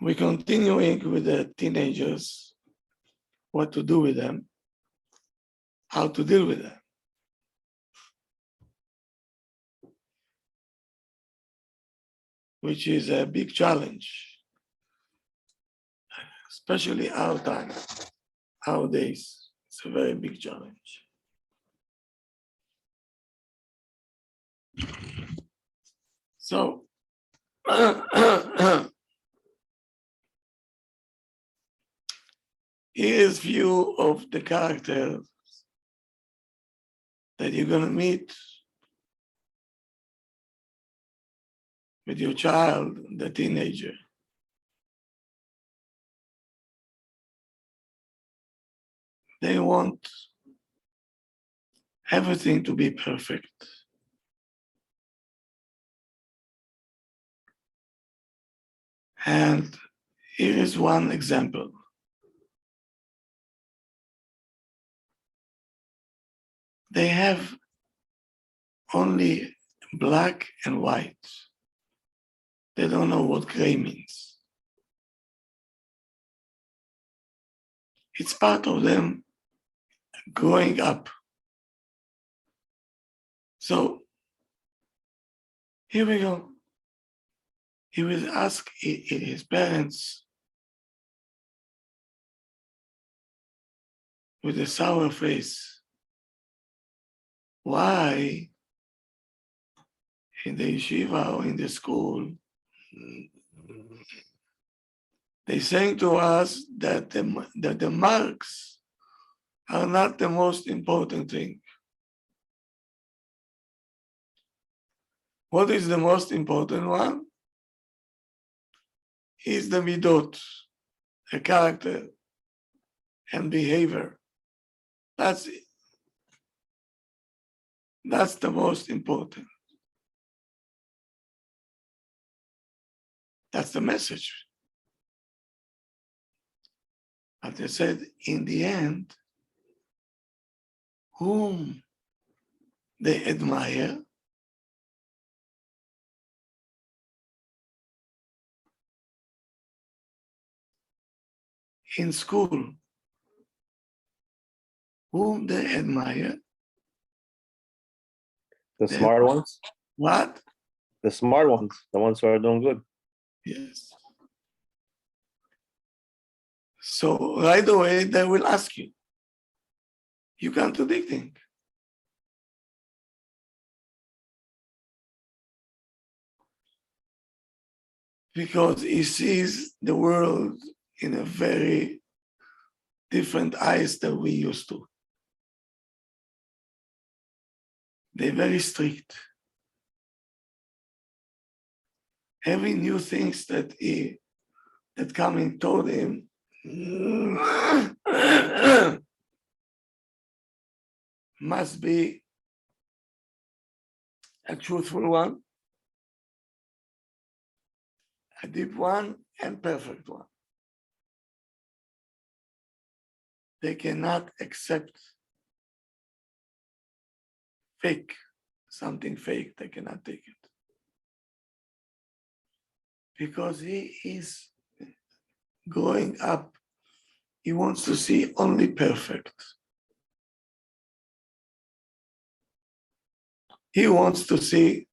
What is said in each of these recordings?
we're continuing with the teenagers, what to do with them, how to deal with them. Which is a big challenge, especially our time, our days. It's a very big challenge. So, here's view of the characters that you're going to meet with your child, the teenager. They want everything to be perfect. And here is one example. They have only black and white. They don't know what gray means. It's part of them growing up. So here we go. He will ask his parents with a sour face, why in the yeshiva or in the school, they saying to us that the marks are not the most important thing. What is the most important one? Is the midot, a character and behavior. That's it. That's the most important. That's the message. But they said, in the end, whom they admire in school, whom they admire. The smart ones? What? The smart ones, the ones who are doing good. Yes. So right away, they will ask you. You're contradicting. Because he sees the world in a very different eyes than we used to. They're very strict. Every new things that coming toward him must be a truthful one, a deep one, and perfect one. They cannot accept fake, something fake, they cannot take it. Because he is growing up, he wants to see only perfect. He wants to see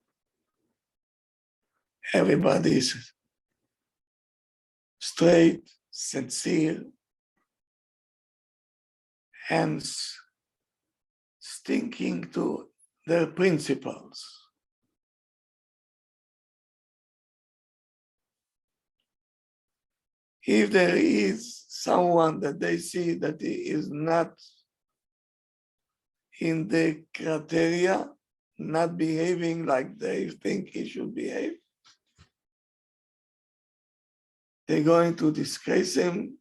everybody's straight, sincere, and sticking to their principles. If there is someone that they see that he is not in the criteria, not behaving like they think he should behave, they're going to disgrace him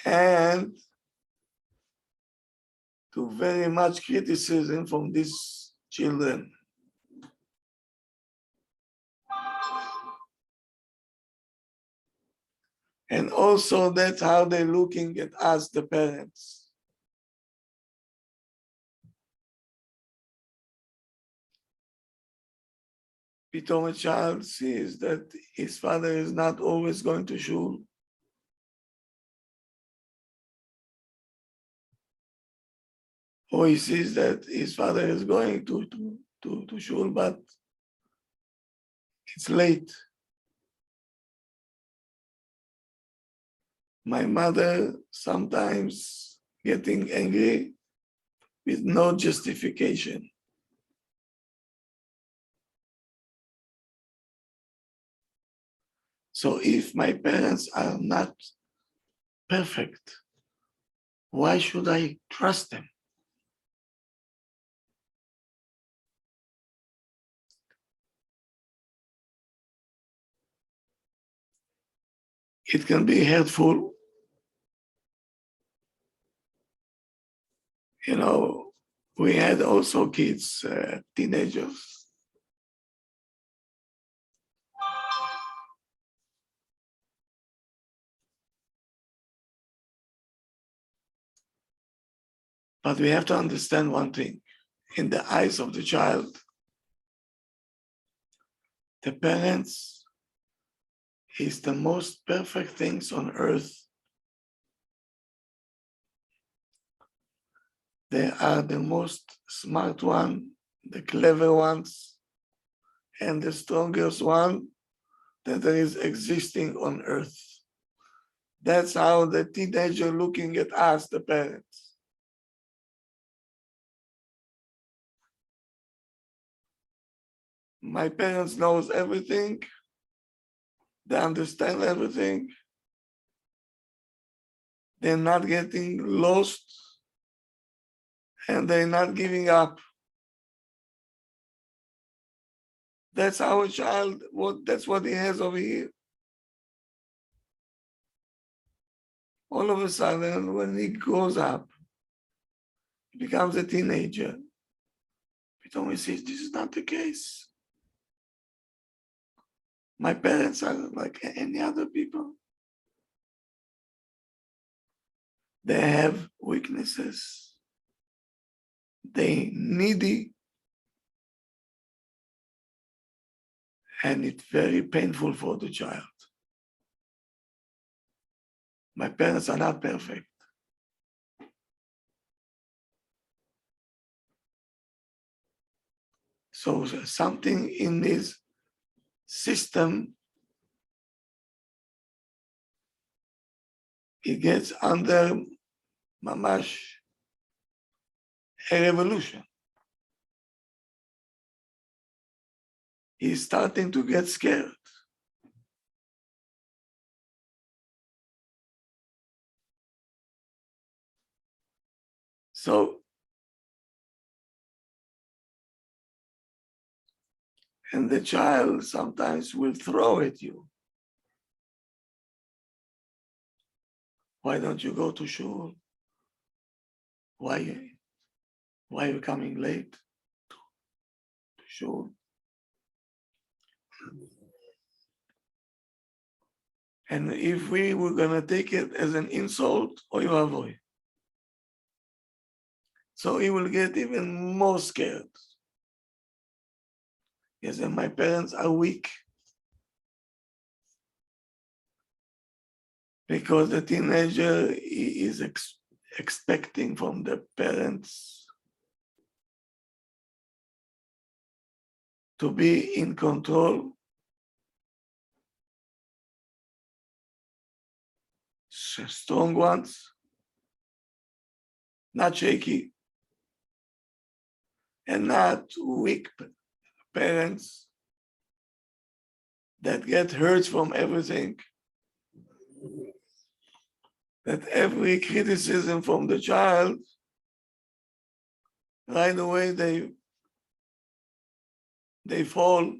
and to very much criticism from these children. And also that's how they're looking at us, the parents. פתאום a child sees that his father is not always going to shul. Or he sees that his father is going to shul, but it's late. My mother sometimes getting angry with no justification. So if my parents are not perfect, why should I trust them? It can be hurtful. You know, we had also kids, teenagers. But we have to understand one thing. In the eyes of the child, the parents is the most perfect things on earth. They are the most smart one, the clever ones, and the strongest one that there is existing on earth. That's how the teenager looking at us, the parents. My parents knows everything. They understand everything. They're not getting lost and they're not giving up. That's our child, that's what he has over here. All of a sudden, when he grows up, he becomes a teenager, pitome he sees this is not the case. My parents are like any other people. They have weaknesses. They needy. And it's very painful for the child. My parents are not perfect. So something in this system, it gets under mamash a revolution. He's starting to get scared. So, and the child sometimes will throw at you. Why don't you go to shul? Why are you coming late to shul? And if we were gonna take it as an insult, or you avoid. So he will get even more scared. Yes, and my parents are weak because the teenager is expecting from the parents to be in control, strong ones, not shaky, and not weak parents that get hurt from everything, that every criticism from the child, right away they fall.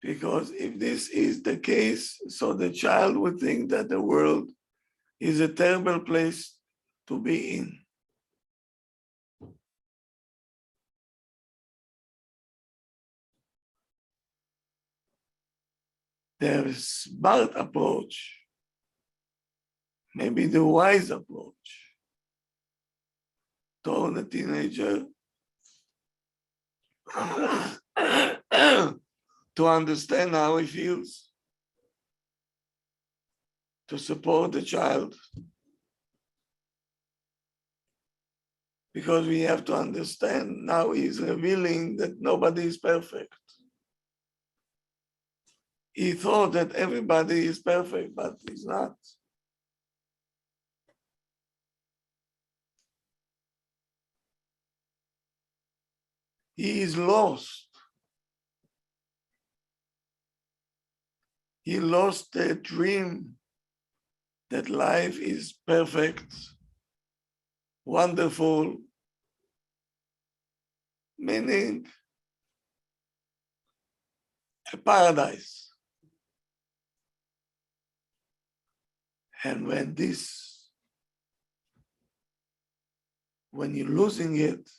Because if this is the case, so the child would think that the world is a terrible place to be in. The smart approach, maybe the wise approach, told the teenager to understand how he feels, to support the child, because we have to understand now he's revealing that nobody is perfect. He thought that everybody is perfect, but he's not. He is lost. He lost the dream that life is perfect, wonderful, meaning a paradise. And when you're losing it,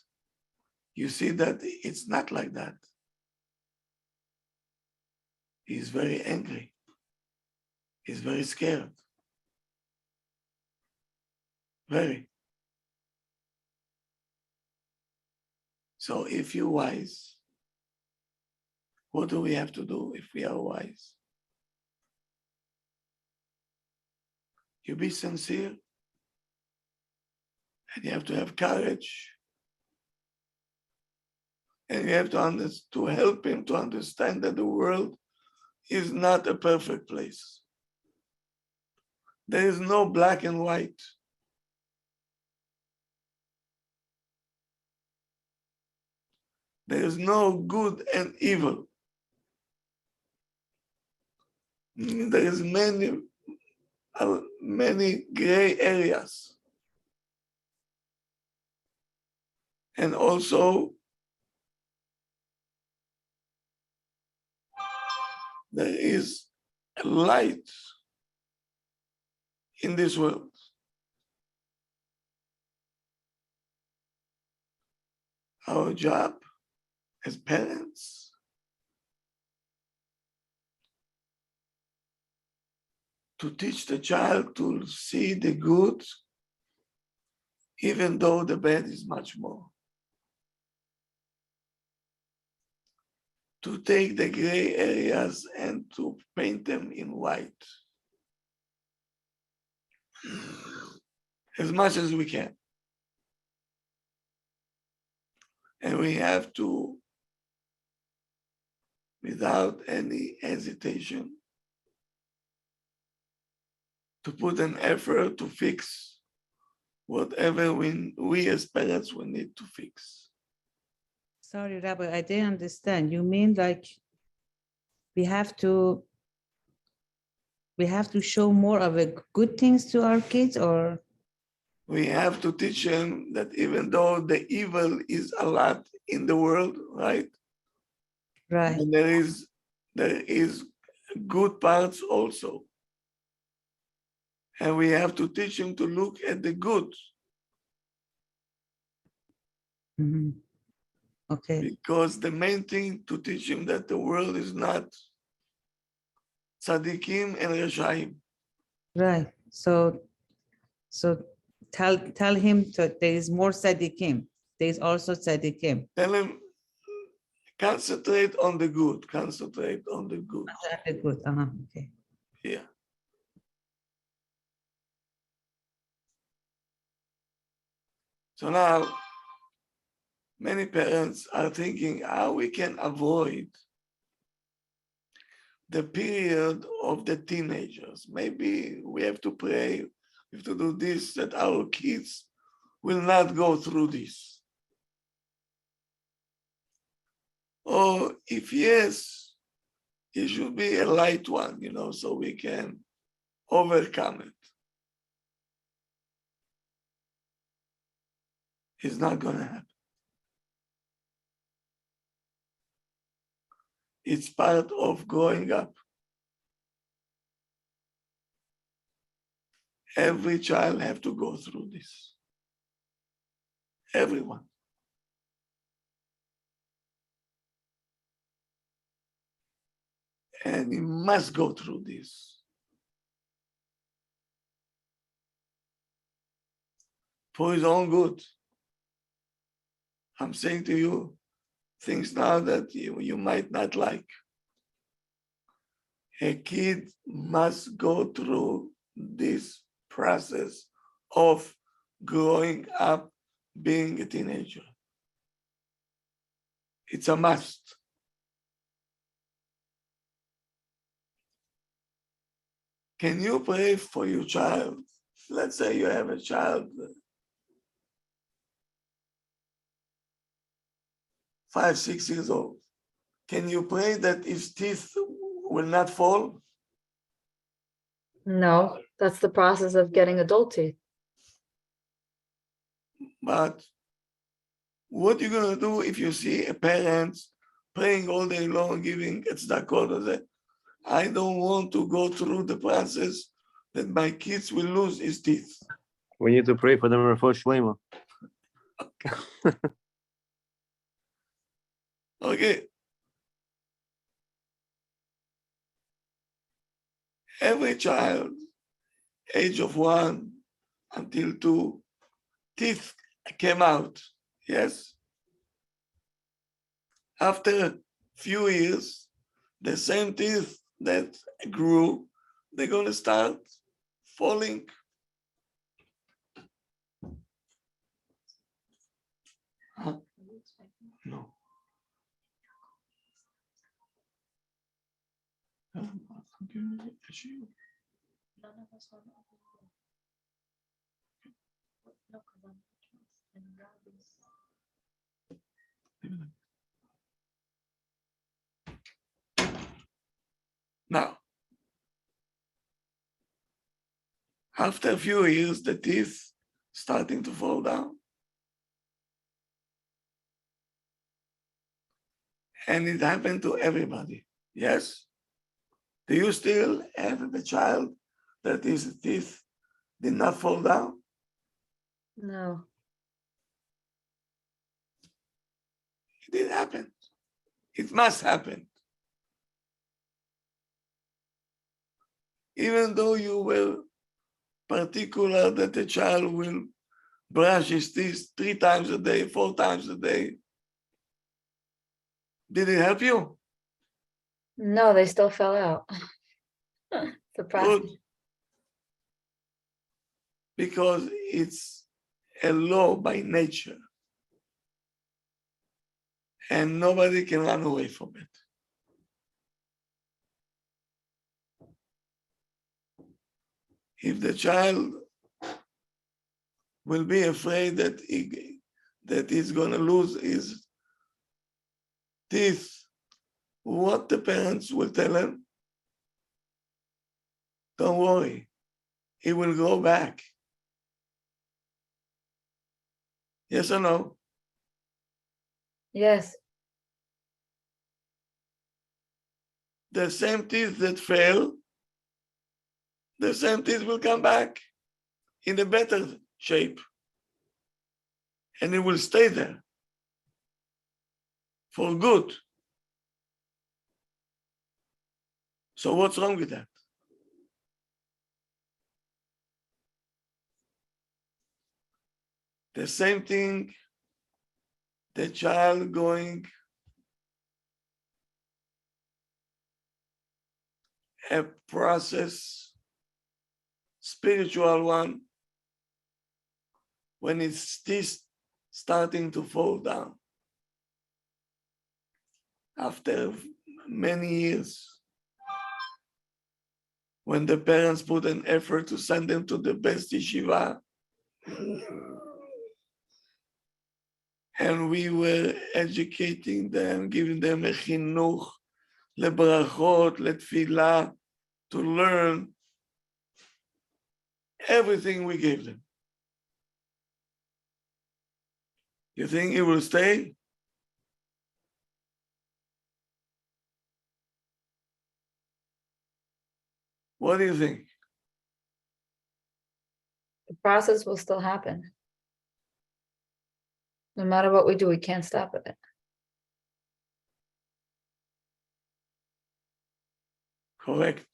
you see that it's not like that. He's very angry. He's very scared. Very. So if you're wise, what do we have to do if we are wise? You be sincere, and you have to have courage, and you have to help him to understand that the world is not a perfect place. There is no black and white. There is no good and evil. There is many gray areas. And also, there is a light in this world. Our job as parents to teach the child to see the good, even though the bad is much more. To take the gray areas and to paint them in white as much as we can. And we have to, without any hesitation, to put an effort to fix whatever we as parents will need to fix. Sorry, Rabbi, I didn't understand. You mean like we have to show more of a good things to our kids, or? We have to teach them that even though the evil is a lot in the world, right? Right. And there is good parts also. And we have to teach them to look at the good. Mm-hmm. Okay. Because the main thing to teach him that the world is not tzaddikim and reshaim. Right. So tell him that there is more tzaddikim. There is also tzaddikim. Tell him, concentrate on the good. Concentrate on the good. Good. Okay. Yeah. So now, many parents are thinking how we can avoid the period of the teenagers. Maybe we have to pray, we have to do this, that our kids will not go through this. Or if yes, it should be a light one, so we can overcome it. It's not going to happen. It's part of growing up. Every child have to go through this. Everyone. And he must go through this. For his own good. I'm saying to you things now that you might not like. A kid must go through this process of growing up, being a teenager. It's a must. Can you pray for your child? Let's say you have a child, 5, 6 years old. Can you pray that his teeth will not fall? No, that's the process of getting adult teeth. But what are you going to do if you see a parent praying all day long, giving tzedakot, and I don't want to go through the process that my kids will lose his teeth. We need to pray for them refuah shlema. Okay. Every child, age of 1 until 2, teeth came out. Yes. After a few years, the same teeth that grew, they're going to start falling. Huh? No. Now, after a few years, the teeth starting to fall down. And it happened to everybody. Yes? Do you still have a child that his teeth did not fall down? No, It did happen. It must happen. Even though you were particular that the child will brush his teeth 3 times a day, 4 times a day, did it help you? no, they still fell out. The process. Good. Because it's a law by nature. And nobody can run away from it. If the child will be afraid that he's going to lose his teeth, what the parents will tell him? Don't worry, he will go back. Yes or no? Yes, The same teeth that fell, the same teeth will come back in a better shape. And it will stay there for good. So what's wrong with that? The same thing, the child going a process, spiritual one, when it's teeth starting to fall down. After many years, when the parents put an effort to send them to the best yeshiva, and we were educating them, giving them a chinuch, lebrachot, letfilah, to learn everything we gave them. You think it will stay? What do you think? the process will still happen. No matter what we do, we can't stop it. Correct.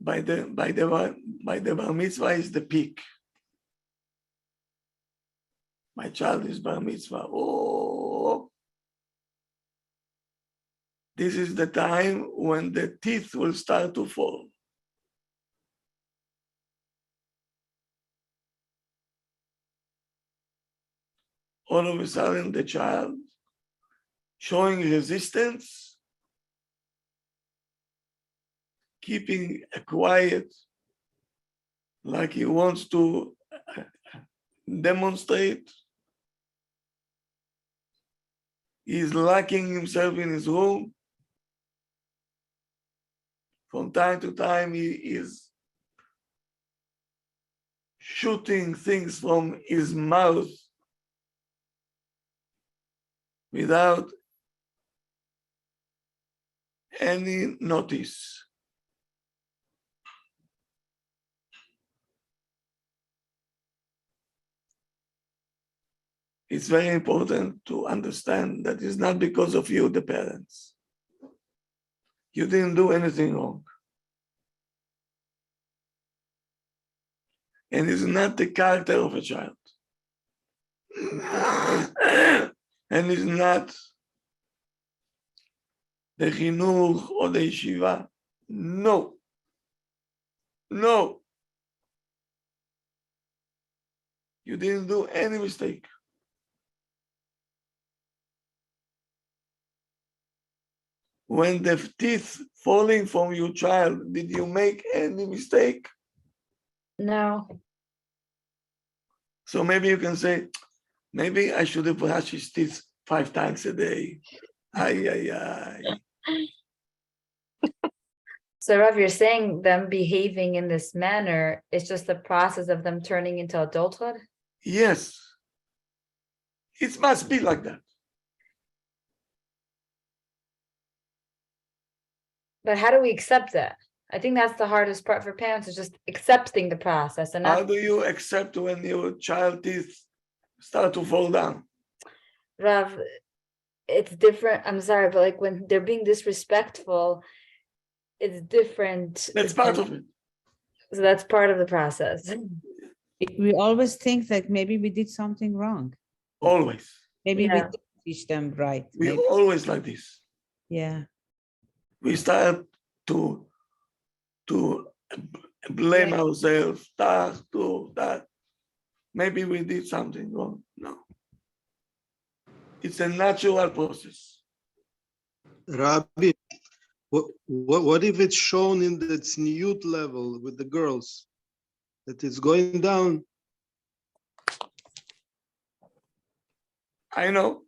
By the bar mitzvah is the peak. My child is bar mitzvah. Oh, this is the time when the teeth will start to fall. All of a sudden, the child showing resistance, keeping quiet, like he wants to demonstrate. He's locking himself in his room. From time to time, he is shooting things from his mouth without any notice. It's very important to understand that it's not because of you, the parents. You didn't do anything wrong. And it's not the character of a child. And it's not the chinuch or the yeshiva. No. No. You didn't do any mistake. When the teeth falling from your child, did you make any mistake? No. So maybe you can say, maybe I should have brushed his teeth 5 times a day. Ay, ay, ay. So Rav, you're saying them behaving in this manner is just the process of them turning into adulthood? Yes. It must be like that. But how do we accept that? I think that's the hardest part for parents, is just accepting the process and How not, do you accept when your child teeth start to fall down? Rav, it's different. I'm sorry, but like when they're being disrespectful, it's different. That's part of it. So that's part of the process. We always think that maybe we did something wrong. Always. Maybe we Yeah. didn't teach them right. We Maybe, always like this. yeah. We start to blame Yeah. ourselves, that. Maybe we did something wrong. No. It's a natural process. Rabbi, what if it's shown in the tzniut level with the girls, that it's going down? I know.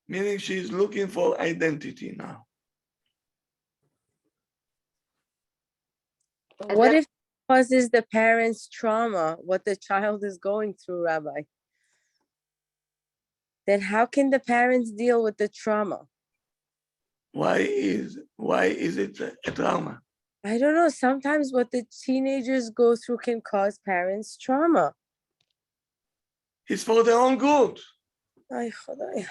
Meaning she's looking for identity now. And What that- if it causes the parents trauma, what the child is going through, Rabbi? Then how can the parents deal with the trauma? Why is it a trauma? I don't know. Sometimes what the teenagers go through can cause parents trauma. It's for their own good. Ay, Chodai.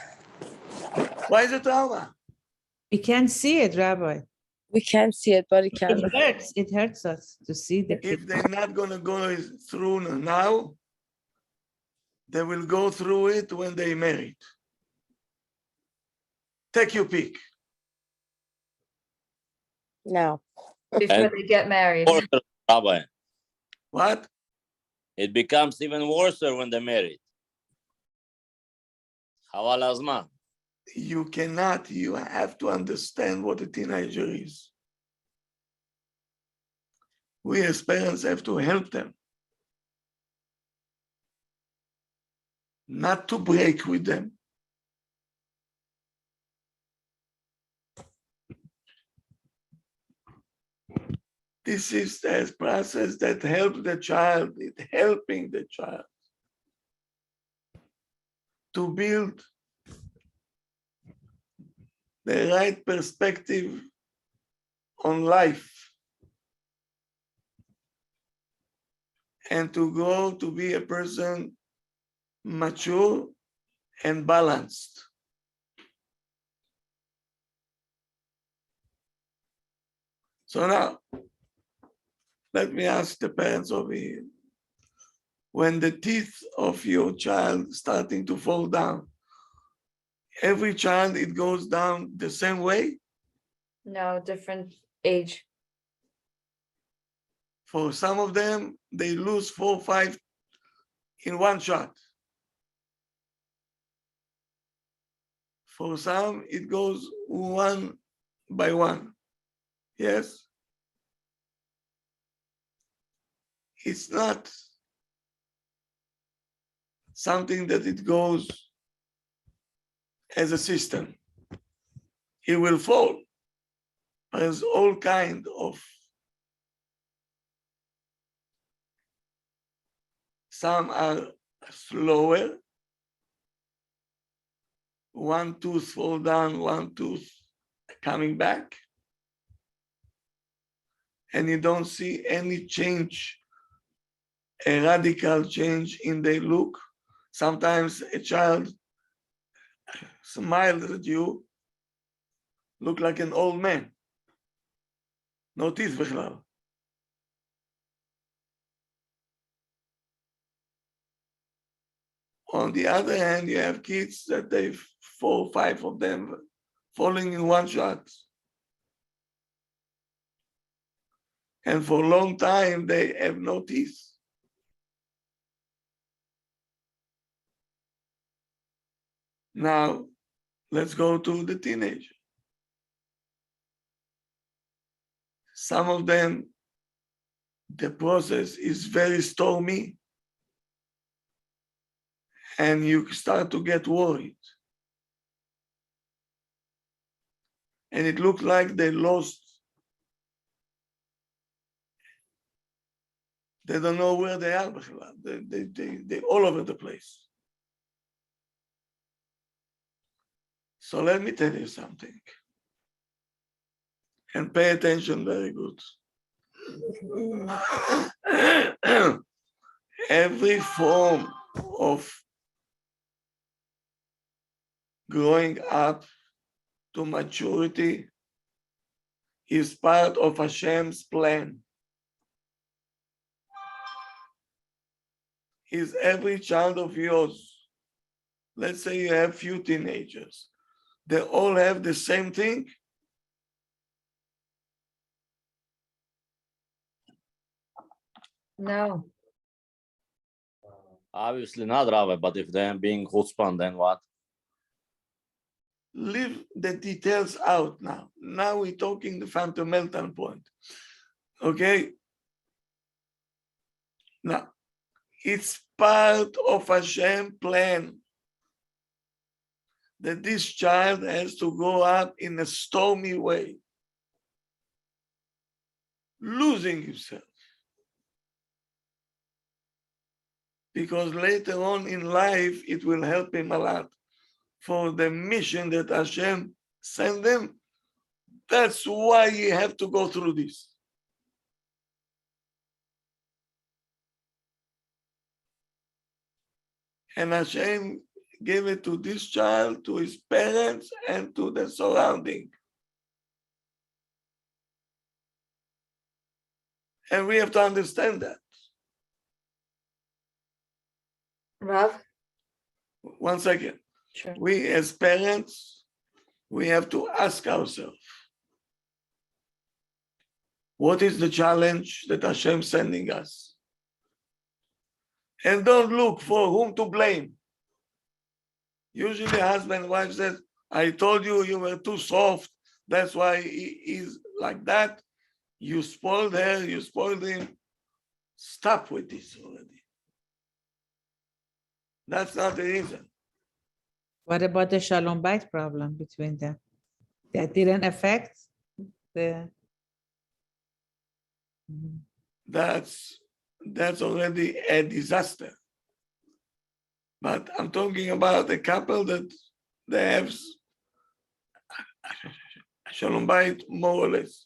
Why is it trauma? We can't see it, Rabbi. We can't see it, but it can. It hurts. It hurts us to see the If kid. they're not gonna go through now, they will go through it when they married. Take your pick. No. Before And- they get married. Worse, Rabbi. What? It becomes even worse when they're married. Haval Azman. You cannot, you have to understand what a teenager is. We as parents have to help them. Not to break with them. This is a process that helps the child, it's helping the child to build the right perspective on life and to grow to be a person mature and balanced. So now, let me ask the parents over here. when the teeth of your child starting to fall down, every child, it goes down the same way? No, different age. For some of them, they lose 4 or 5 in one shot. For some, it goes one by one. Yes? It's not something that it goes as a system. It will fall. There's all kind of, some are slower. One tooth fall down, one tooth coming back. And you don't see any change, a radical change in their look. Sometimes a child smiles at you, look like an old man. No teeth בכלל. On the other hand, you have kids that they 4 or 5 of them falling in one shot. And for a long time, they have no teeth. Now, let's go to the teenager. Some of them, the process is very stormy, and you start to get worried. And it looks like they lost. They don't know where they are. They're all over the place. So let me tell you something. And pay attention very good. Every form of growing up to maturity is part of Hashem's plan. Is every child of yours, let's say you have few teenagers, they all have the same thing? No, Obviously not, Rabbi, but if they're being chutzpan, then what? Leave the details out now. Now we're talking the fundamental point. Okay? Now, it's part of Hashem's plan that this child has to grow up in a stormy way, losing himself. Because later on in life, it will help him a lot for the mission that Hashem sent them. That's why you have to go through this. And Hashem gave it to this child, to his parents, and to the surrounding. And we have to understand that. Rav? 1 second. Sure. We as parents, we have to ask ourselves, what is the challenge that Hashem is sending us? And don't look for whom to blame. Usually husband and wife says, I told you you were too soft. That's why he's like that. You spoiled her, you spoiled him. Stop with this already. That's not the reason. What about the Shalom Bait problem between them? That didn't affect the. Mhm. That's already a disaster. But I'm talking about a couple that they have Shalom Bait more or less.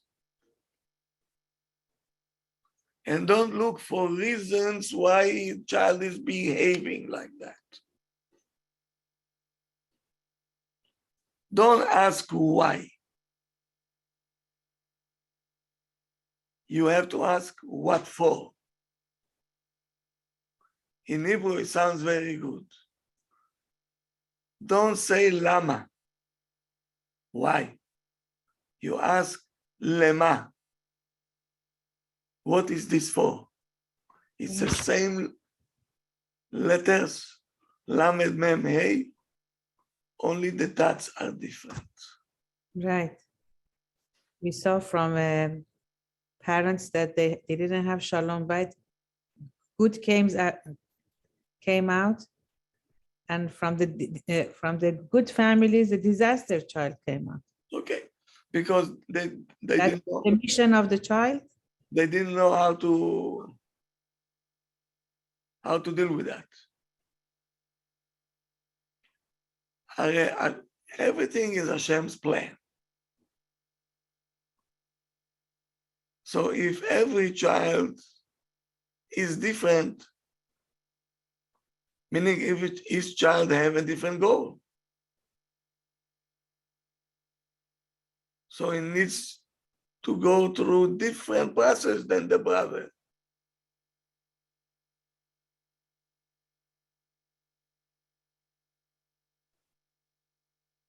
And don't look for reasons why a child is behaving like that. Don't ask why. You have to ask what for. In Hebrew, it sounds very good. Don't say lama. Why? You ask lema. What is this for? It's the same letters, lamed mem hey, only the dots are different. Right. We saw from parents that they didn't have shalom bait. Good came out, and from the good families, the disaster child came out. Okay, because they That's didn't know, the mission of the child. they didn't know how to deal with that. Everything is Hashem's plan. So if every child is different, meaning each child have a different goal. So it needs to go through different process than the brother.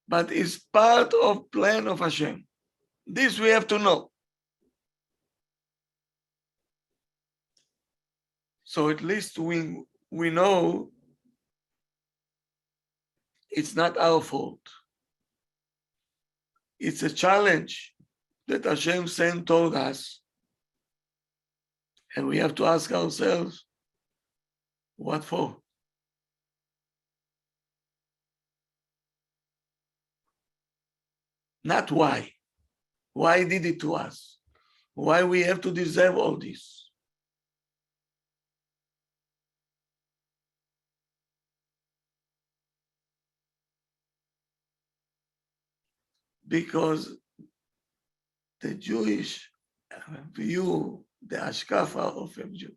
But it's part of plan of Hashem. This we have to know. So at least we know it's not our fault. It's a challenge that Hashem sent toward us. And we have to ask ourselves, what for? Not why. Why did it to us? Why we have to deserve all this? Because the Jewish view, the Ashkafa of a Jew,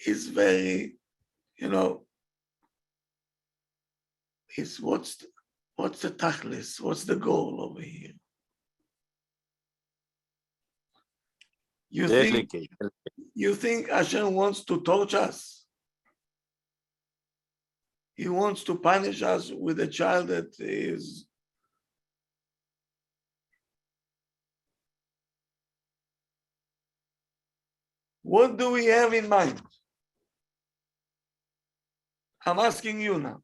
is very, it's what's the tachlis, what's the goal over here? You think Hashem wants to torture us? He wants to punish us with a child that is what do we have in mind? I'm asking you now.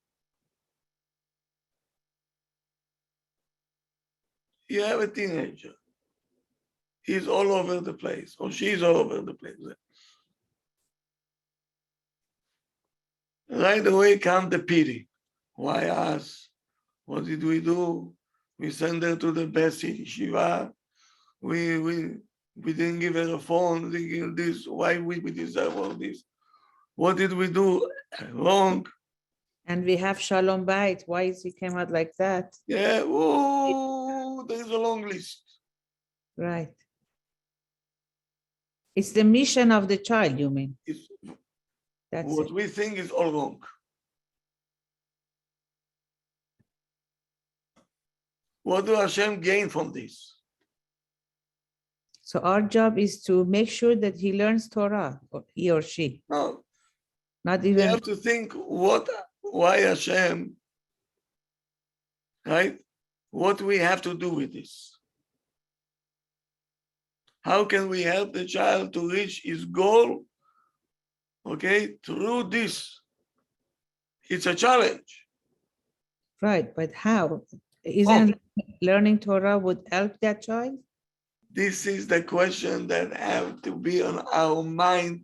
You have a teenager. He's all over the place, or she's all over the place. Right away comes the pity. Why us? What did we do? We sent her to the best yeshiva. We didn't give her a phone. We didn't give this. Why we deserve all this? What did we do wrong? And we have shalom bait. Why is he came out like that? Yeah, oh, there is a long list. Right. It's the mission of the child, you mean? That's What it. we think is all wrong. What do Hashem gain from this? So our job is to make sure that he learns Torah, or he or she. No, Not we even have to think why Hashem, right? What we have to do with this? How can we help the child to reach his goal? Okay, through this. It's a challenge. right, but how? Isn't learning Torah would help that child? This is the question that have to be on our mind,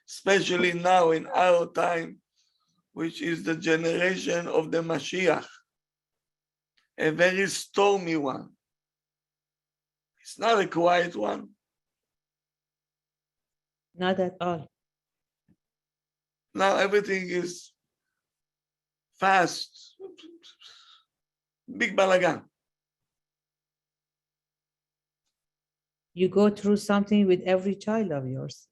especially now in our time, which is the generation of the Mashiach, a very stormy one. It's not a quiet one. Not at all. Now everything is fast, big balagan. You go through something with every child of yours.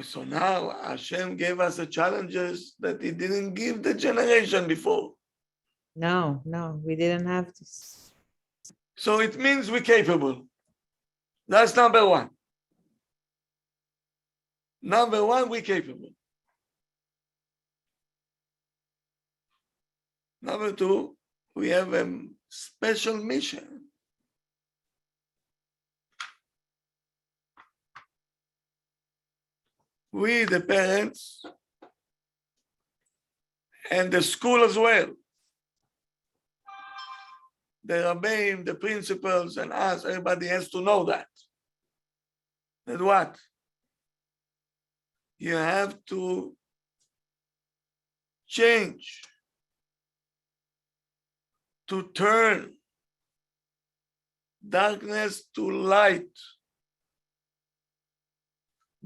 So now Hashem gave us the challenges that He didn't give the generation before. No, we didn't have this. So it means we're capable. That's number one. Number one, we're capable. Number two, we have a special mission. We, the parents, and the school as well, the Rabbi, the principals, and us, everybody has to know that. That what? You have to change, to turn darkness to light,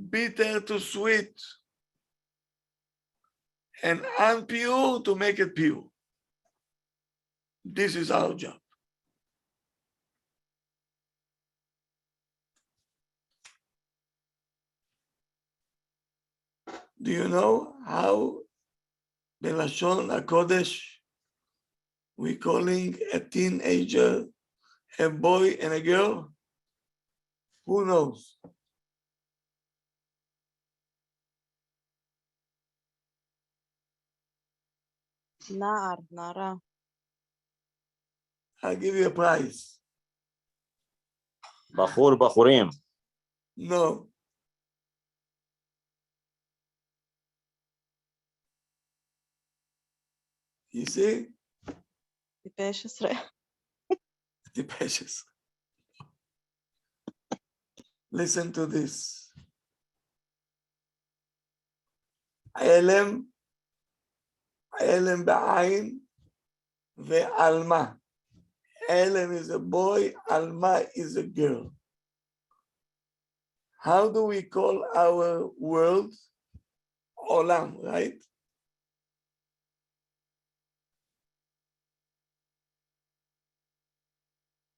bitter to sweet, and impure to make it pure. This is our job. Do you know how Belashon HaKodesh we calling a teenager a boy and a girl? Who knows? Nara. I'll give you a prize. בחור, בחורים. No. You see? The precious. Listen to this. Elem בעין ועלמה. Elem is a boy, Alma is a girl. How do we call our world? Olam, right?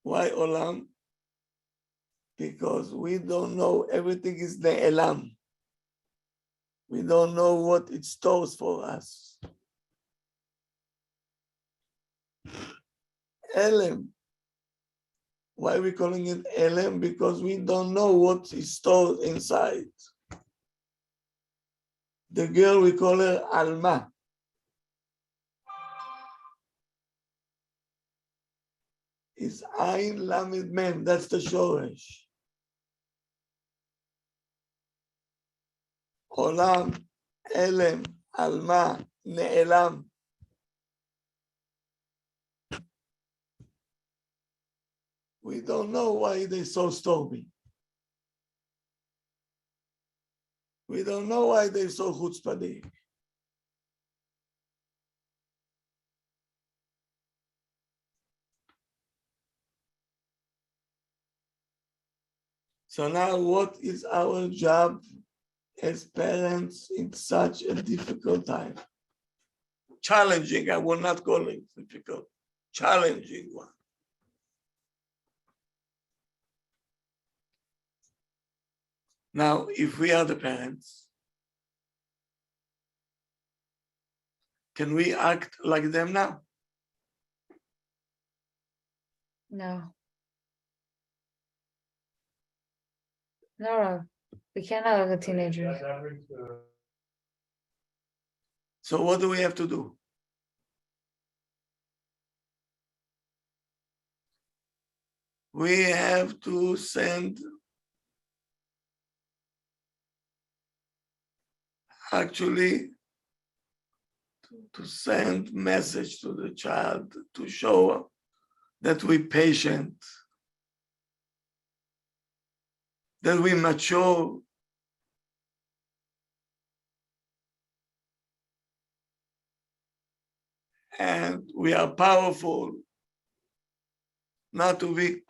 Why Olam? Because we don't know, everything is Ne'elam. We don't know what it stores for us. Elem. Why are we calling it Elem? Because we don't know what is stored inside. The girl, we call her Alma. It's Ain Lamed Mem, that's the Shoresh. Olam, Elem, Alma, Ne'elam. We don't know why they so stormy. We don't know why they so chutzpahdik. So now what is our job as parents in such a difficult time? Challenging, I will not call it difficult, challenging one. Now, if we are the parents, can we act like them now? No. No, we can't have like a teenager. So what do we have to do? We have to send actually to send message to the child to show that we're patient, that we mature, and we are powerful, not to be.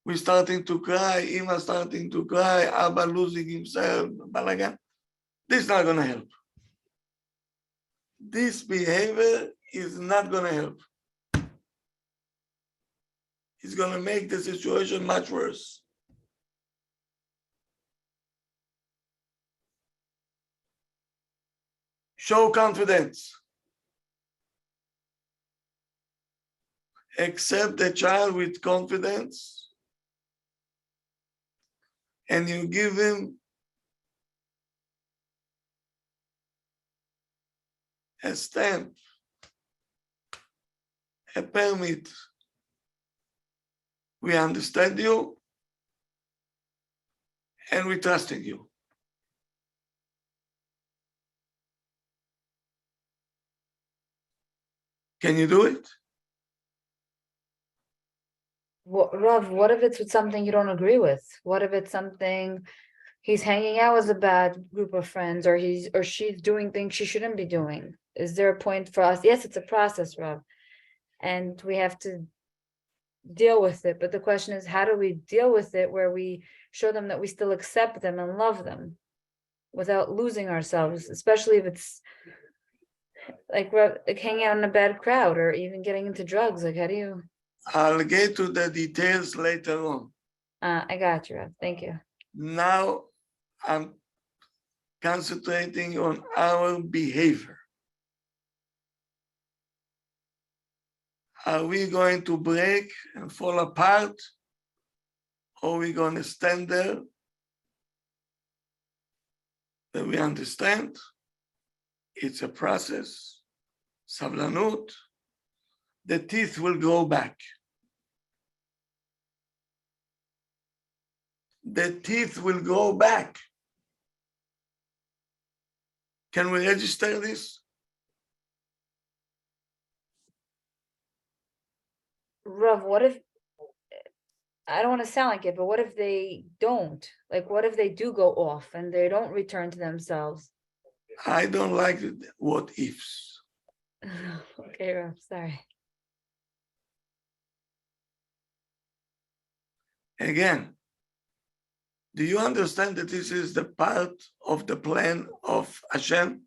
We're starting to cry, Ima starting to cry, Abba losing himself, balagan. This is not going to help. This behavior is not going to help. It's going to make the situation much worse. Show confidence. Accept the child with confidence, and you give him a stamp, a permit. We understand you and we trust in you. Can you do it? Rav, what if it's with something you don't agree with? What if it's something he's hanging out with a bad group of friends, or she's doing things she shouldn't be doing? Is there a point for us? Yes, it's a process, Rav, and we have to deal with it. But the question is, how do we deal with it where we show them that we still accept them and love them without losing ourselves, especially if it's like hanging out in a bad crowd or even getting into drugs? Like, how do you? I'll get to the details later on. I got you, Rav. Thank you. Now I'm concentrating on our behavior. Are we going to break and fall apart? Or are we going to stand there? That we understand it's a process. Savlanut. The teeth will grow back. The teeth will grow back. Can we register this? Rav, what if, I don't want to sound like it, but what if they don't? Like, what if they do go off and they don't return to themselves? I don't like what ifs. Okay, Rav, sorry. Again, do you understand that this is the part of the plan of Hashem?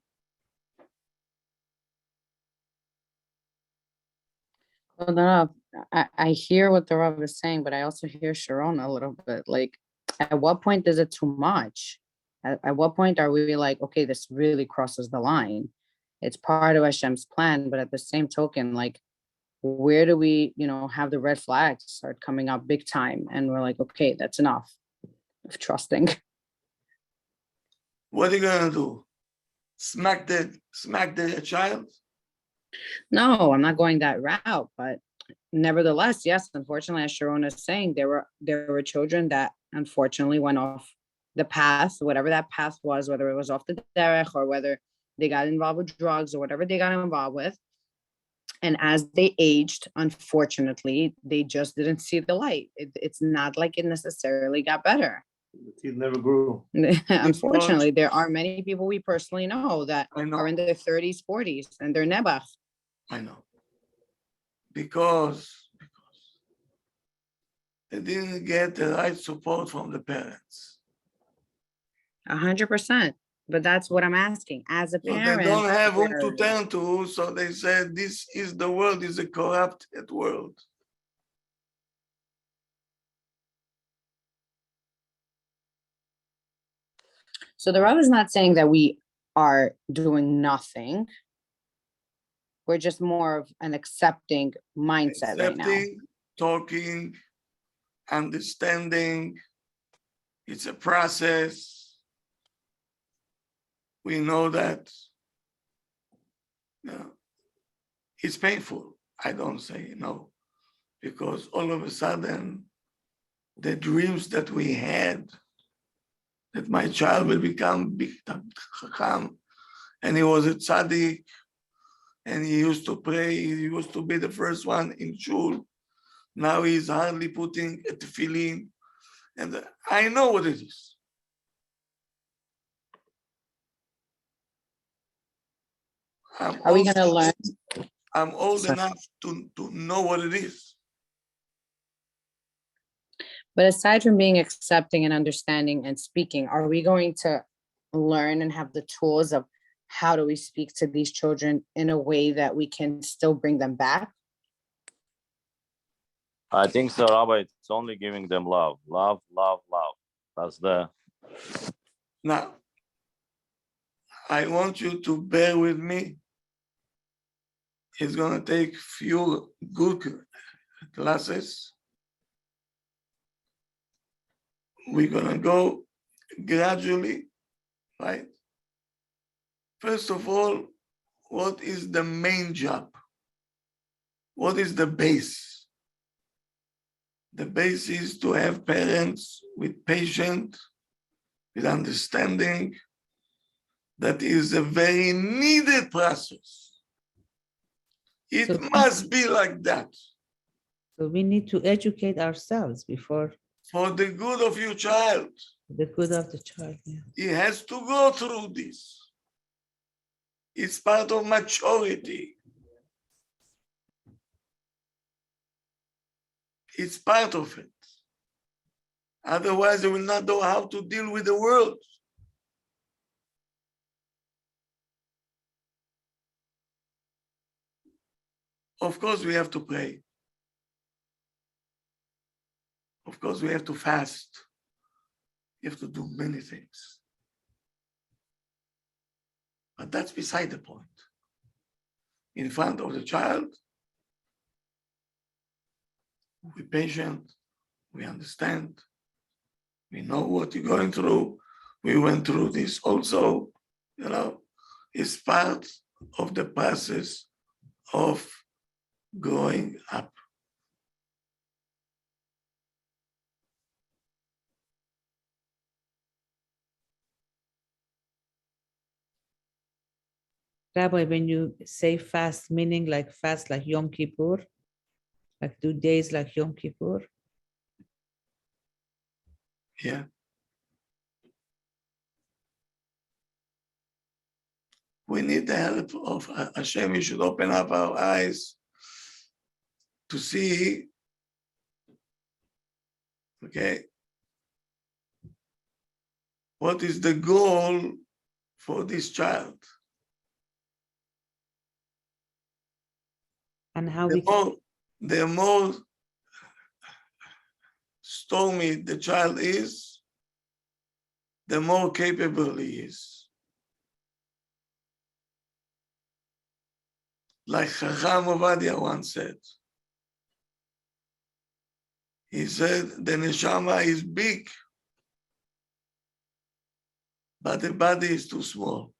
Well, no, I hear what the Rav is saying, but I also hear Sharon a little bit. Like, at what point is it too much? At what point are we like, okay, this really crosses the line? It's part of Hashem's plan, but at the same token, like, where do we, have the red flags start coming up big time? And we're like, okay, that's enough of trusting. What are you gonna do? Smack the child? No, I'm not going that route, but nevertheless, yes, unfortunately, as Sharon is saying, there were children that unfortunately went off the path, whatever that path was, whether it was off the derech or whether they got involved with drugs or whatever they got involved with. And as they aged, unfortunately, they just didn't see the light. It's not like it necessarily got better. The teeth never grew. Unfortunately, there are many people we personally know that I know. are in their 30s, 40s, and they're nebach. I know. Because they didn't get the right support from the parents. 100%. But that's what I'm asking. As a So parent, they don't have whom to where- turn to, so they said, this is the world, is a corrupted world. So the Rav is not saying that we are doing nothing. We're just more of an accepting mindset right now. Accepting, talking, understanding. It's a process. We know that it's painful. I don't say no, because all of a sudden, the dreams that we had, that my child will become big chacham, and he was a tzaddik, and he used to pray, he used to be the first one in shul. Now he's hardly putting a tefillin, and I know what it is. Are we going to learn? I'm old Sorry. enough to know what it is. But aside from being accepting and understanding and speaking, are we going to learn and have the tools of how do we speak to these children in a way that we can still bring them back? I think so, Rabbi. It's only giving them love. Love, love, love. That's the. Now, I want you to bear with me. It's going to take few good classes. We're going to go gradually, right? First of all, what is the main job? What is the base? The base is to have parents with patience, with understanding. That is a very needed process. It So- must be like that So we need to educate ourselves before for the good of your child. the good of the child. Yeah. He has to go through this. It's part of maturity. It's part of it. Otherwise, they will not know how to deal with the world. Of course, we have to pray. Of course, we have to fast. You have to do many things. But that's beside the point. In front of the child, we're patient, we understand, we know what you're going through. We went through this also, it's part of the process of growing up. Rabbi, when you say fast, meaning like fast like Yom Kippur, like 2 days like Yom Kippur? Yeah. We need the help of Hashem. We should open up our eyes to see, okay, what is the goal for this child. And how The we can, more stormy the child is, the more capable he is. Like Chacham Ovadia once said, he said, the neshama is big, but the body is too small.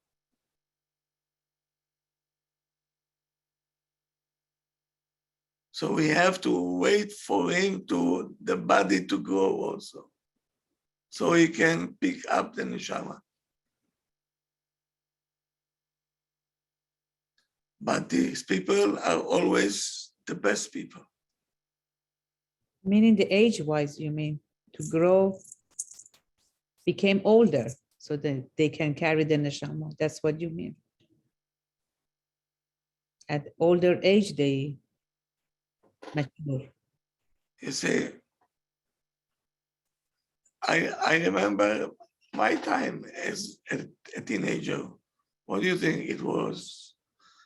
So we have to wait for the body to grow also, so he can pick up the neshama. But these people are always the best people. meaning the age-wise, you mean, to grow, became older, so that they can carry the neshama. That's what you mean. At older age, they mature. You see, I remember my time as a teenager. What do you think it was?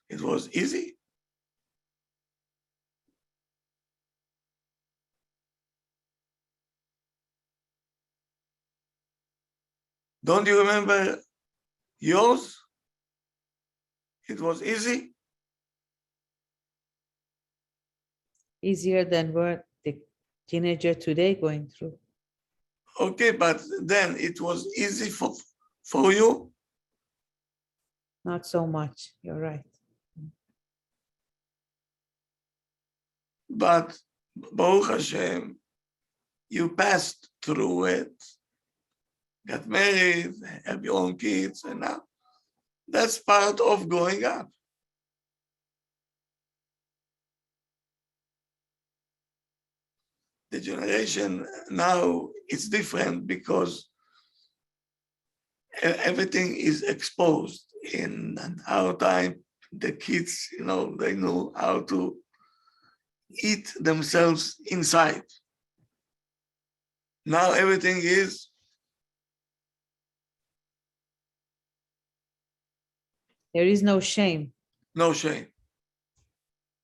It was easy? Don't you remember yours? It was easy? Easier than what the teenager today going through. Okay, but then it was easy for you? Not so much, you're right. But Baruch Hashem, you passed through it, got married, have your own kids, and now that's part of growing up. The generation now is different because everything is exposed. In our time, the kids, they know how to eat themselves inside. Now everything is There is no shame. no shame.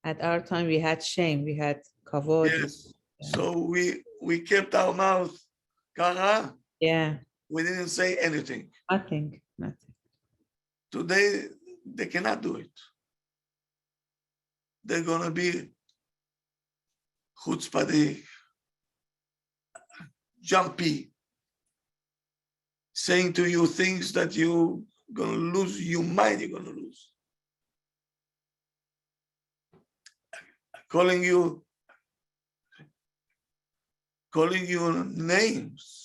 At our time, we had shame, we had kavod. Yes. So we kept our mouth kara. Yeah, We didn't say anything. nothing. Today, they cannot do it. They're going to be chutzpahdik, jumpy, saying to you things that you're going to lose your mind, you're going to lose. calling you names.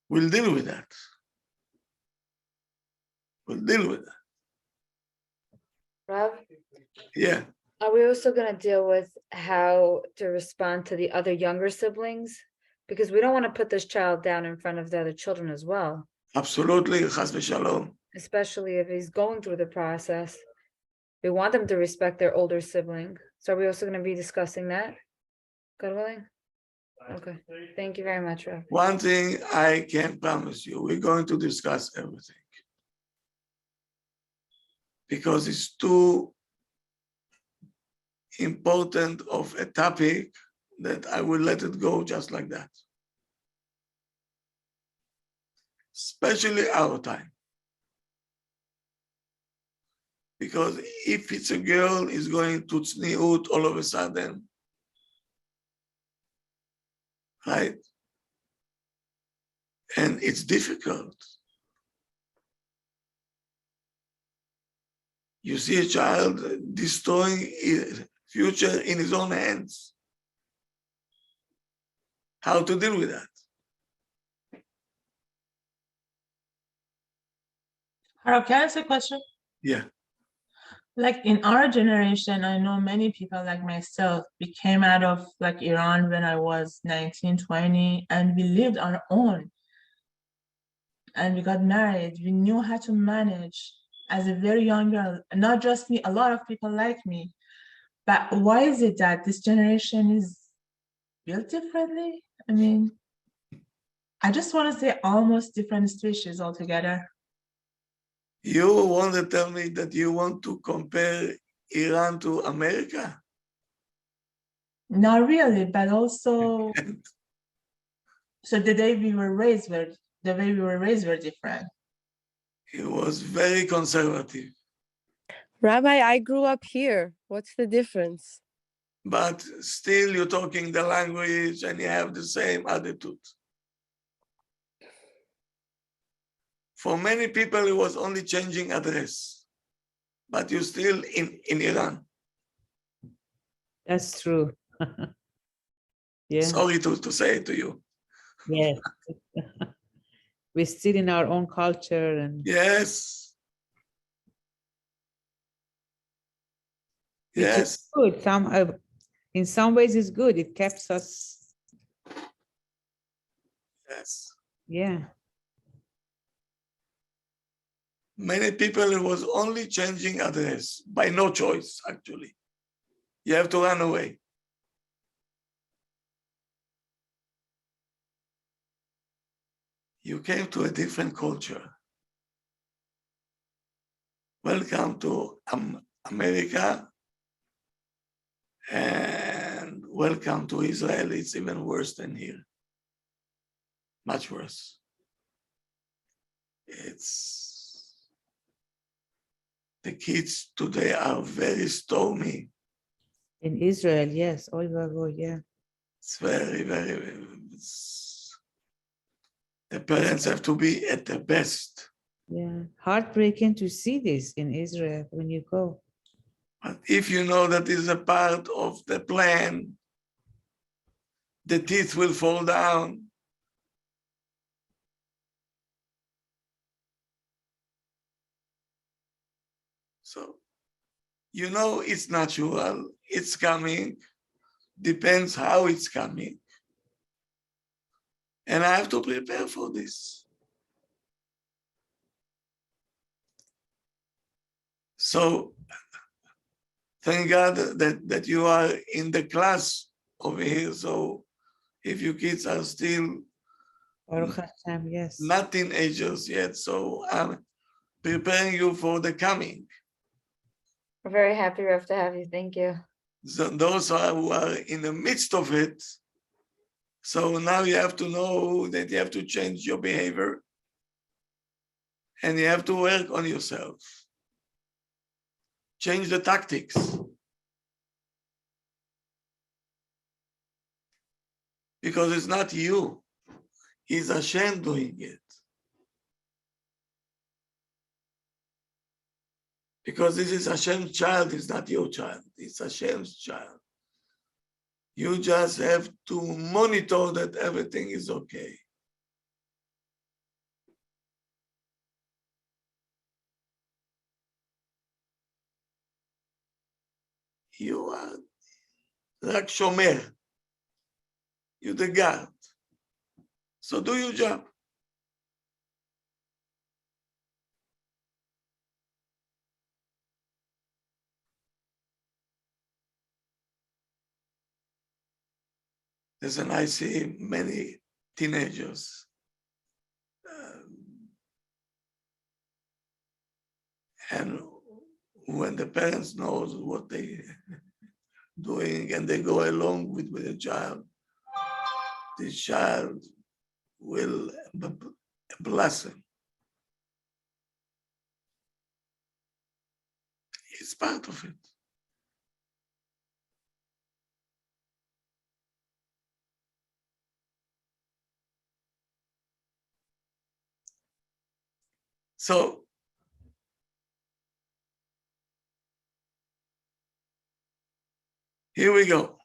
We'll deal with that. We'll deal with that. Rav, Yeah, are we also gonna deal with how to respond to the other younger siblings? Because we don't want to put this child down in front of the other children as well, absolutely. Chas v'shalom. especially if he's going through the process. We want them to respect their older sibling. So are we also gonna be discussing that? God willing? Okay, thank you very much, Rav. One thing I can promise you, we're going to discuss everything. Because it's too important of a topic that I will let it go just like that. Especially our time. Because if it's a girl, it's going to tzniut all of a sudden. Right? And it's difficult. You see a child destroying his future in his own hands. How to deal with that? Harold, can I ask a question? Yeah. Like in our generation, I know many people like myself, we came out of like Iran when I was 19, 20, and we lived on our own. And we got married. We knew how to manage as a very young girl. Not just me, a lot of people like me. But why is it that this generation is built differently? I mean, I just want to say almost different species altogether. You want to tell me that you want to compare Iran to America? Not really, but also, so the way we were raised were different. It was very conservative, Rabbi, I grew up here. What's the difference? but still you're talking the language and you have the same attitude. For many people, it was only changing address, but you're still in Iran. That's true. Yeah, Sorry to say it to you. yeah. We're still in our own culture and Yes. which is Yes. good. In some ways it's good. It keeps us, Yes. yeah. Many people, it was only changing address by no choice, actually. You have to run away. You came to a different culture. Welcome to America and welcome to Israel. It's even worse than here. Much worse. The kids today are very stormy. In Israel, yes. Yeah. It's very, the parents have to be at their best. Yeah. Heartbreaking to see this in Israel when you go. But if you know that is a part of the plan, the teeth will fall down. So, you know, it's natural, it's coming, depends how it's coming. And I have to prepare for this. So, thank God that you are in the class over here. So, if your kids are still Baruch Hashem, yes. not teenagers yet, so I'm preparing you for the coming. We're very happy, Rav, to have you. Thank you. So those who are in the midst of it, so now you have to know that you have to change your behavior and you have to work on yourself. Change the tactics. because it's not you. It's Hashem doing it. Because this is Hashem's child, it's not your child. It's Hashem's child. You just have to monitor that everything is okay. You are like shomer. You're the guard. So do your job. Listen, I see many teenagers and when the parents knows what they doing and they go along with the child will bless him. It's part of it. So here we go.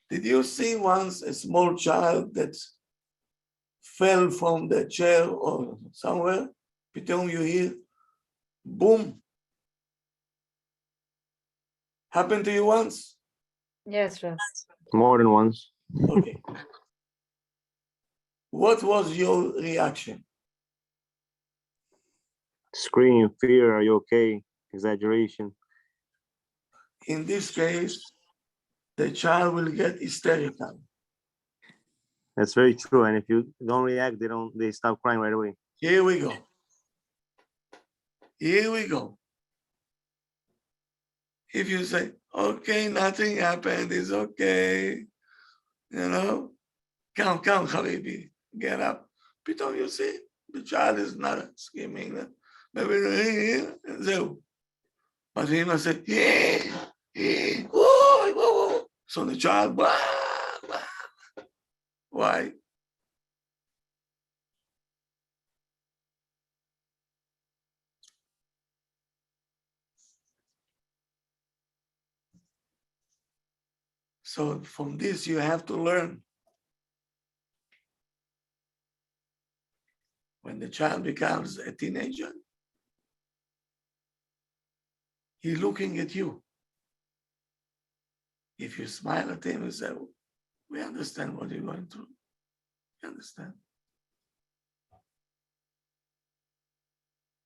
Did you see once a small child that fell from the chair or somewhere? Pitoom you hear, boom. Happened to you once? Yes, Rav. More than once. Okay. What was your reaction? Scream, fear, are you okay? Exaggeration. In this case, the child will get hysterical. That's very true. And if you don't react, they stop crying right away. Here we go. Here we go. If you say, okay, nothing happened, it's okay, come, Habibi, get up. Pitoom you see, the child is not screaming. Maybe, but he must say, whoa. So the child, blah, blah. Why? So from this, you have to learn. When the child becomes a teenager, he's looking at you. If you smile at him and say, we understand what you're going through. We understand.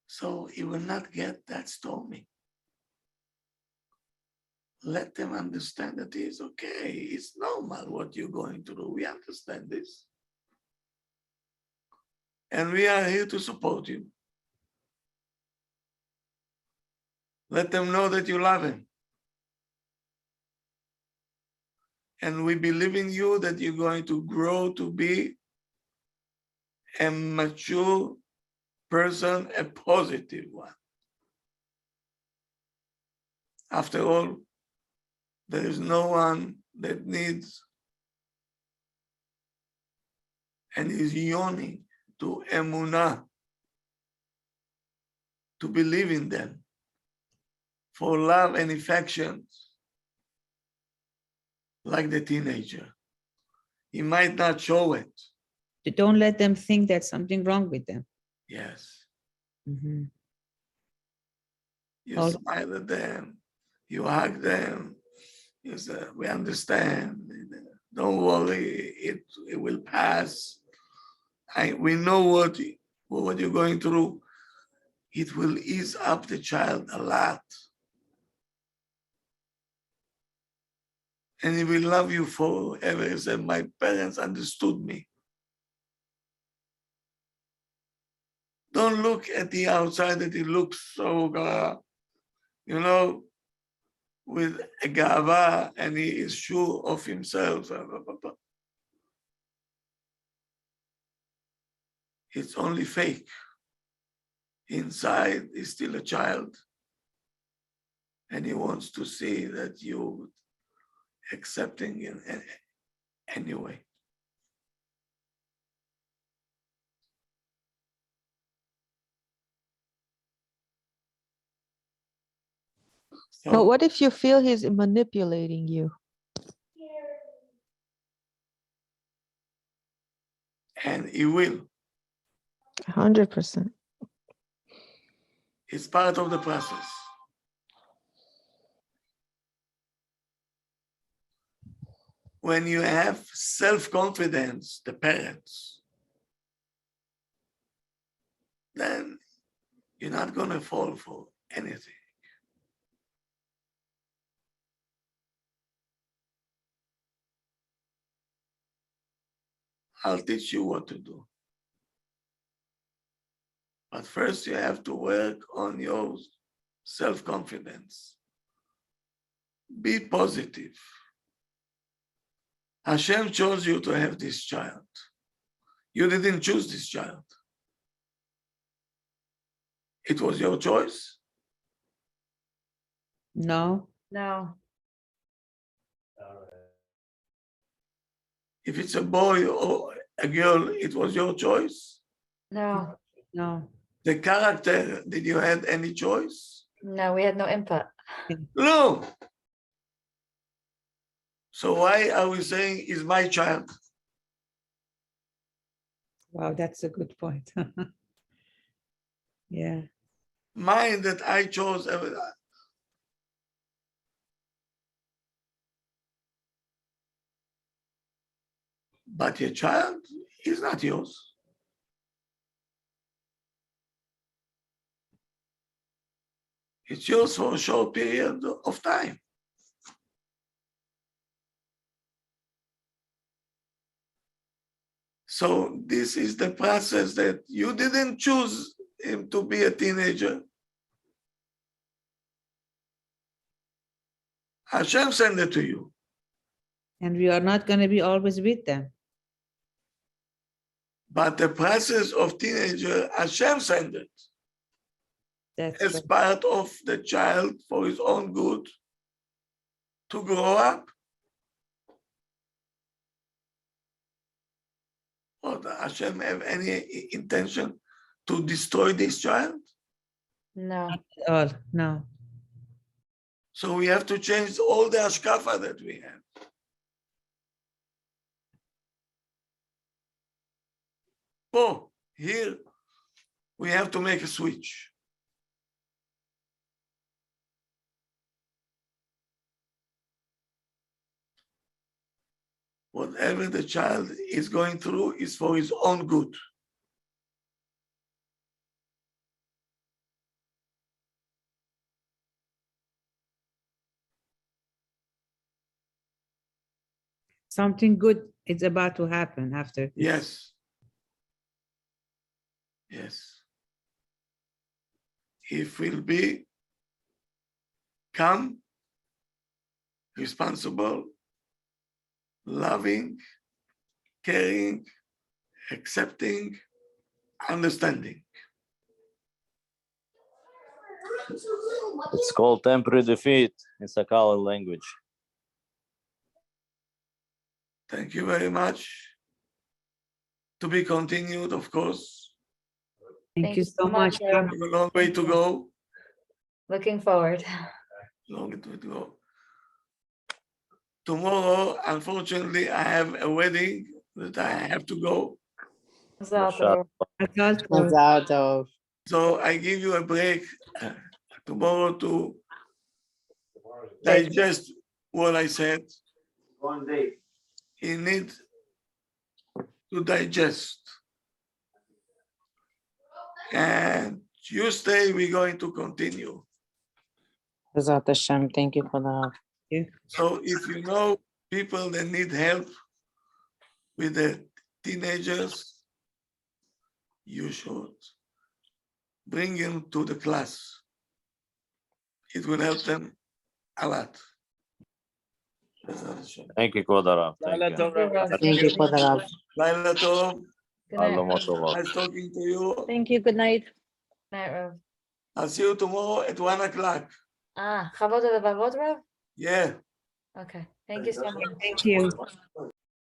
So he will not get that stormy. Let them understand that it's okay. It's normal what you're going through. We understand this. And we are here to support you. Let them know that you love him. And we believe in you that you're going to grow to be a mature person, a positive one. After all, there is no one that needs and is yearning to emunah, to believe in them, for love and affections, like the teenager. He might not show it. Don't let them think there's something wrong with them. Yes. Mhm. You Also- smile at them, you hug them, you say, we understand. Don't worry, it will pass. We know what you're going through. It will ease up the child a lot. And he will love you forever. He said, my parents understood me. Don't look at the outside that he looks so, with a gava and he is sure of himself. It's only fake. Inside, he's still a child. And he wants to see that you accepting in any way. But So, what if you feel he's manipulating you? and he will. 100%. It's part of the process. When you have self-confidence, the parents, then you're not going to fall for anything. I'll teach you what to do. But first you have to work on your self-confidence. Be positive. Hashem chose you to have this child. You didn't choose this child. It was your choice. No, No, If it's a boy or a girl, it was your choice. no, no. The character, did you have any choice? no, we had no input. No. So why are we saying is my child? Wow, that's a good point. Yeah, Mine that I chose. But your child is not yours. It's yours for a short period of time. So this is the process that you didn't choose him to be a teenager. Hashem sent it to you. and we are not going to be always with them. But the process of teenager, Hashem sent it That's as right. part of the child for his own good to grow up. Or does Hashem have any intention to destroy this child? No, At all. No. So we have to change all the hashkafa that we have. Oh, here we have to make a switch. Whatever the child is going through is for his own good. Something good is about to happen after. Yes. Yes. If will be calm, responsible, loving, caring, accepting, understanding. It's called temporary defeat in Sakala language. Thank you very much. To be continued, of course. Thank you so much. We have a long way to go. looking forward. Long way to go. Tomorrow, unfortunately, I have a wedding that I have to go. Mazal tov. Mazal tov. So I give you a break tomorrow to digest what I said. 1 day. You need to digest. And Tuesday, we're going to continue. Bezat Hashem. Thank you for the help. So if you know people that need help with the teenagers, you should bring them to the class. It will help them a lot. Thank you, Kodara. Thank you. Thank you for the help. Laila Tov, Good night, Hello, Rav. Motova. nice talking to you. Thank you. Good night. Night, Rav. I'll see you tomorrow at 1 o'clock. Chavod Levavot, Rav? Yeah, Okay, thank you so much. Thank you.